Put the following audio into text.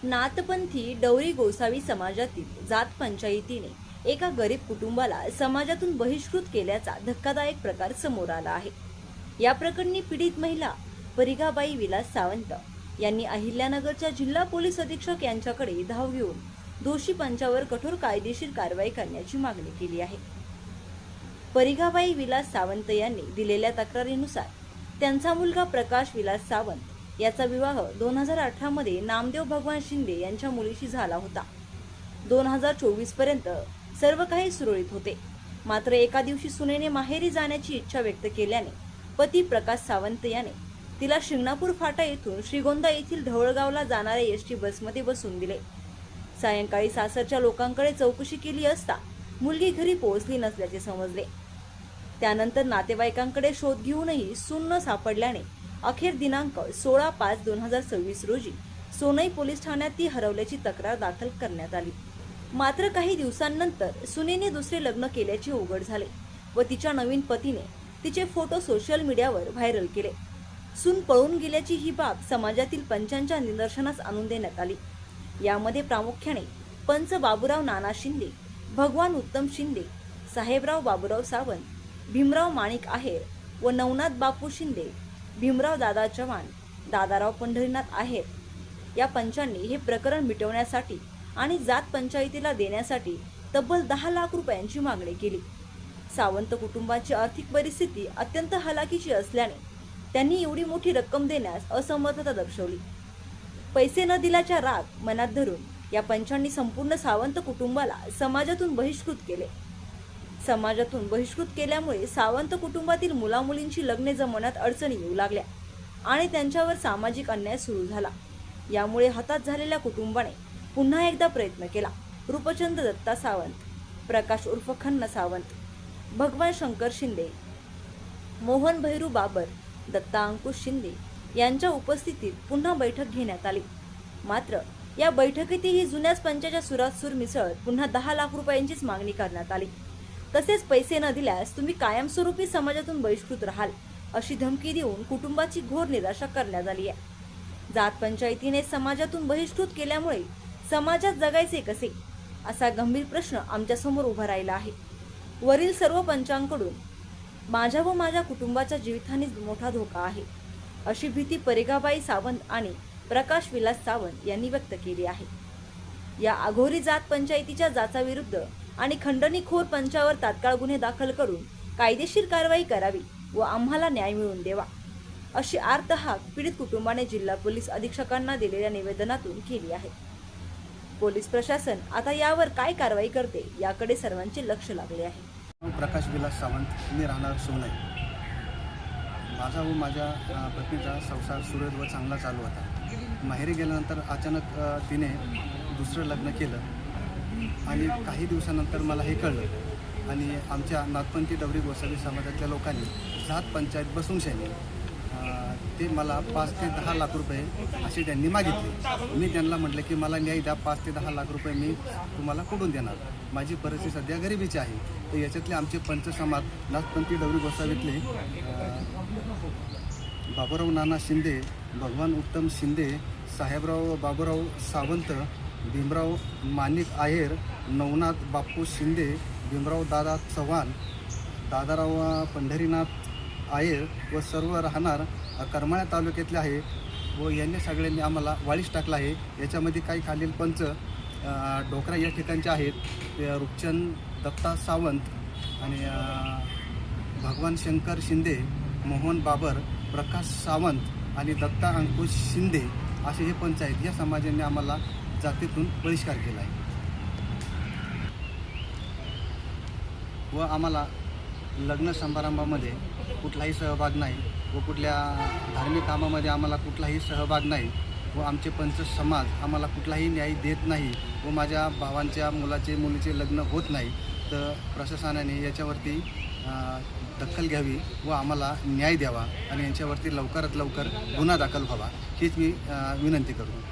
नाथपंथी डवरी गोसावी समाजातील जात पंचायतीने एका गरीब कुटुंबाला समाजातून बहिष्कृत केल्याचा धक्कादायक प्रकार समोर आला आहे। या प्रकरणी पीडित महिला परिघाबाई विलास सावंत यांनी अहिल्यानगरच्या जिल्हा पोलीस अधीक्षक यांच्याकडे धाव घेऊन दोषी पंचावर कठोर कायदेशीर कारवाई करण्याची मागणी केली आहे। परिघाबाई विलास सावंत यांनी दिलेल्या तक्रारीनुसार त्यांचा मुलगा प्रकाश विलास सावंत याचा विवाह 2018 मध्ये नामदेव भगवान शिंदे यांच्या मुलीशी झाला होता। 2024 पर्यंत सर्व काही सुरळीत होते। मात्र एका दिवशी सुनेने माहेरी जाण्याची इच्छा व्यक्त केल्याने पती प्रकाश सावंत याने तिला शिंगणापूर फाटा येथून श्रीगोंदा येथील ढवळगावला जाणाऱ्या एसटी बसमध्ये बसून दिले। सायंकाळी सासरच्या लोकांकडे चौकशी केली असता मुलगी घरी पोहोचली नसल्याचे समजले। त्यानंतर नातेवाईकांकडे शोध घेऊनही सून न सापडल्याने अखेर दिनांक 16/5/2026 रोजी सोनई पोलीस ठाण्यात ती हरवल्याची तक्रार दाखल करण्यात आली। मात्र काही दिवसांनंतर सुनेने दुसरे लग्न केल्याचे उघड झाले व तिच्या नवीन पतीने तिचे फोटो सोशल मीडियावर व्हायरल केले। सून पळून गेल्याची ही बाब समाजातील पंचांच्या निदर्शनास आणून देण्यात आली। यामध्ये प्रामुख्याने पंच बाबूराव नाना शिंदे, भगवान उत्तम शिंदे, साहेबराव बाबूराव सावंत, भीमराव माणिक आहेर व नवनाथ बापू शिंदे, भीमराव दादा चव्हाण, दादाराव पंढरीनाथ आहेर या पंचांनी हे प्रकरण मिटवण्यासाठी आणि जात पंचायतीला देण्यासाठी तब्बल 10 लाख रुपयांची मागणी केली। सावंत कुटुंबाची आर्थिक परिस्थिती अत्यंत हलाखीची असल्याने त्यांनी एवढी मोठी रक्कम देण्यास असमर्थता दर्शवली। पैसे न दिल्याच्या राग मनात धरून या पंचांनी संपूर्ण सावंत कुटुंबाला समाजातून बहिष्कृत केले। समाजातून बहिष्कृत केल्यामुळे सावंत कुटुंबातील मुलामुलींची लग्ने जमवण्यात अडचणी येऊ लागल्या आणि त्यांच्यावर सामाजिक अन्याय सुरू झाला। यामुळे हताश झालेल्या कुटुंबाने पुन्हा एकदा प्रयत्न केला। रूपचंद दत्ता सावंत, प्रकाश उर्फ खन्ना सावंत, भगवान शंकर शिंदे, मोहन भैरू बाबर, दत्ता अंकुश शिंदे यांच्या उपस्थितीत पुन्हा बैठक घेण्यात आली। मात्र या बैठकीतही जुन्याच पंचाच्या सुरात सूर मिसळत पुन्हा 10 लाख रुपयांचीच मागणी करण्यात आली। तसेच पैसे न दिल्यास तुम्ही कायमस्वरूपी समाजातून बहिष्कृत राहाल अशी धमकी देऊन कुटुंबाची घोर निराशा करण्यात आली आहे। जात पंचायतीने समाजातून बहिष्कृत केल्यामुळे समाजात जगायचे कसे असा गंभीर प्रश्न आमच्या समोर उभा राहिला आहे। वरील सर्व पंचांकडून माझ्या व माझ्या कुटुंबाच्या जीवितहानीस मोठा धोका आहे अशी भीती परिघाबाई सावंत आणि प्रकाश विलास सावंत यांनी व्यक्त केली आहे। या अघोरी जात पंचायतीच्या जाचाविरुद्ध आणि खंडणीखोर पंचावर तात्काळ गुन्हे दाखल करून कायदेशीर कारवाई करावी व आम्हाला न्याय मिळवून देवा अशी आर्त हाक पीडित कुटुंबाने जिल्हा पोलीस अधीक्षकांना दिलेल्या निवेदनातून केली आहे। पोलीस प्रशासन आता यावर काय कारवाई करते याकडे सर्वांचे लक्ष लागले आहे। प्रकाश विलास सावंत, मी राहणार सोनई। माझा व माझ्या पत्नीचा संसार सुरळीत व चांगला चालू होता। माहेरी गेल्यानंतर अचानक तिने दुसरं लग्न केलं आणि काही दिवसानंतर मला हे कळलं आणि आमच्या नाथपंथी डवरी गोसावी समाजातल्या लोकांनी जात पंचायत बसून शाने ते मला 5 ते 10 लाख रुपये असे त्यांनी मागितले। मी त्यांना म्हटलं की मला न्याय द्या, 5 ते 10 लाख रुपये मी तुम्हाला कुठून देणार, माझी परिस्थिती सध्या गरिबीची आहे। तर याच्यातले आमचे पंच समाज नाथपंथी डवरी गोसावीतले बाबूराव नाना शिंदे, भगवान उत्तम शिंदे, साहेबराव बाबूराव सावंत, भीमराव माणिक आहेर, नवनाथ बापू शिंदे, भीमराव दादा चव्हाण, दादाराव पंढरीनाथ आहेर व सर्व राहणार करमाळा तालुक्यातले आहे व यांनी सगळ्यांनी आम्हाला वाळीस टाकला आहे। याच्यामध्ये काही खालील पंच डोकरा या ठिकाणचे आहेत, रूपचंद दत्ता सावंत आणि भगवान शंकर शिंदे, मोहन बाबर, प्रकाश सावंत आणि दत्ता अंकुश शिंदे असे हे पंच आहेत। या समाजाने आम्हाला जातीतून बहिष्कार केला आहे व आम्हाला लग्न समारंभामध्ये कुठलाही सहभाग नाही व कुठल्या धार्मिक कामामध्ये आम्हाला कुठलाही सहभाग नाही व आमचे पंच समाज आम्हाला कुठलाही न्याय देत नाही व माझ्या भावांच्या मुलीचे लग्न होत नाही। तर प्रशासनाने याच्यावरती दखल घ्यावी व आम्हाला न्याय द्यावा आणि यांच्यावरती लवकरात लवकर गुन्हा दाखल व्हावा हीच मी विनंती करतो।